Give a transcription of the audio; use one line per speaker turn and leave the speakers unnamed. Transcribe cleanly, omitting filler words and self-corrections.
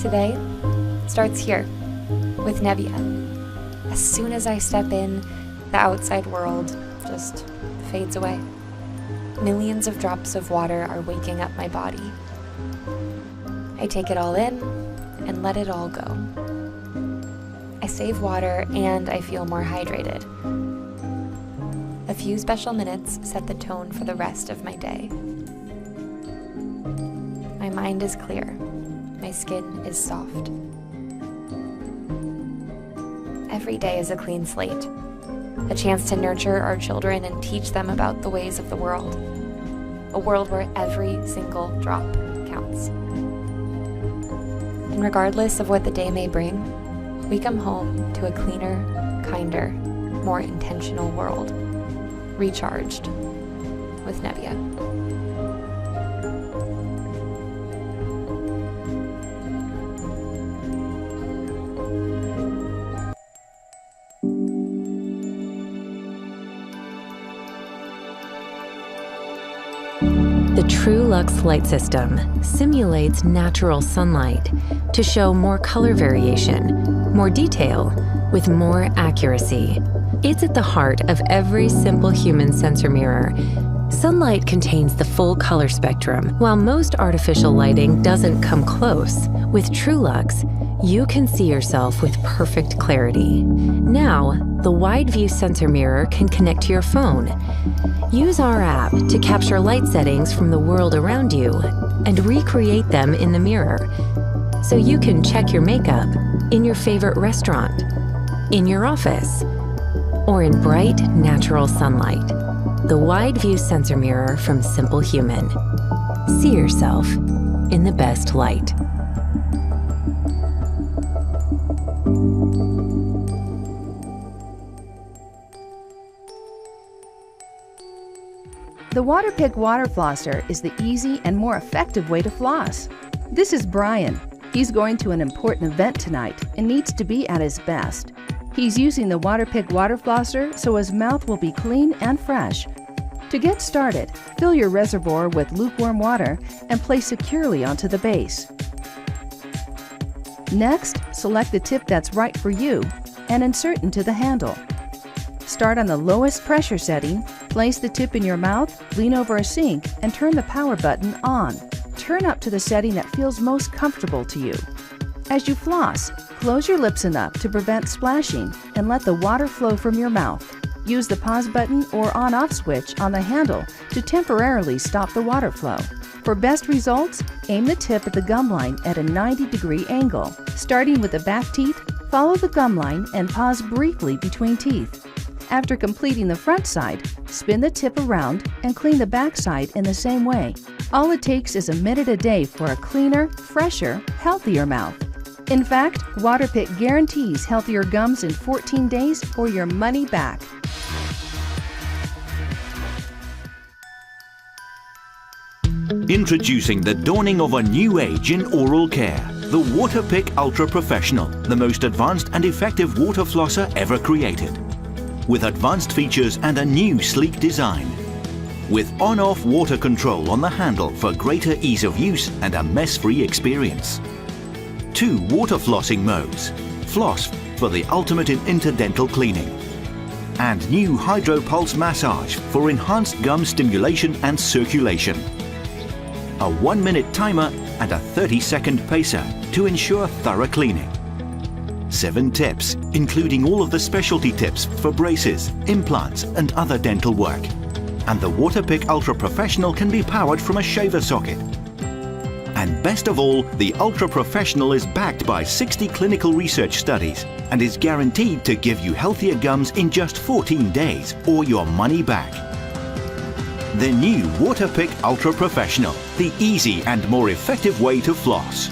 today starts here with Nebia. As soon as I step in, the outside world just fades away. Millions of drops of water are waking up my body. I take it all in and let it all go. I save water and I feel more hydrated. A few special minutes set the tone for the rest of my day. My mind is clear. My skin is soft. Every day is a clean slate, a chance to nurture our children and teach them about the ways of the world, a world where every single drop counts. And regardless of what the day may bring, we come home to a cleaner, kinder, more intentional world, recharged with Nebia.
The TrueLux light system simulates natural sunlight to show more color variation, more detail, with more accuracy. It's at the heart of every simple human sensor mirror. Sunlight contains the full color spectrum, while most artificial lighting doesn't come close. With TrueLux, you can see yourself with perfect clarity. Now, the wide view sensor mirror can connect to your phone. Use our app to capture light settings from the world around you and recreate them in the mirror, so you can check your makeup in your favorite restaurant, in your office, or in bright, natural sunlight. The wide view sensor mirror from simplehuman. See yourself in the best light.
The Waterpik Water Flosser is the easy and more effective way to floss. This is Brian. He's going to an important event tonight and needs to be at his best. He's using the Waterpik Water Flosser so his mouth will be clean and fresh. To get started, fill your reservoir with lukewarm water and place securely onto the base. Next, select the tip that's right for you and insert into the handle. Start on the lowest pressure setting, place the tip in your mouth, lean over a sink, and turn the power button on. Turn up to the setting that feels most comfortable to you. As you floss, close your lips enough to prevent splashing and let the water flow from your mouth. Use the pause button or on-off switch on the handle to temporarily stop the water flow. For best results, aim the tip at the gum line at a 90-degree angle. Starting with the back teeth, follow the gum line and pause briefly between teeth. After completing the front side, spin the tip around and clean the back side in the same way. All it takes is a minute a day for a cleaner, fresher, healthier mouth. In fact, Waterpik guarantees healthier gums in 14 days or your money back.
Introducing the dawning of a new age in oral care. The Waterpik Ultra Professional, the most advanced and effective water flosser ever created. With advanced features and a new sleek design. With on-off water control on the handle for greater ease of use and a mess-free experience. 2 water flossing modes. Floss for the ultimate in interdental cleaning. And new Hydro Pulse massage for enhanced gum stimulation and circulation. A 1-minute timer and a 30-second pacer to ensure thorough cleaning. 7 tips, including all of the specialty tips for braces, implants and other dental work. And the Waterpik Ultra Professional can be powered from a shaver socket. And best of all, the Ultra Professional is backed by 60 clinical research studies and is guaranteed to give you healthier gums in just 14 days or your money back. The new Waterpik Ultra Professional, the easy and more effective way to floss.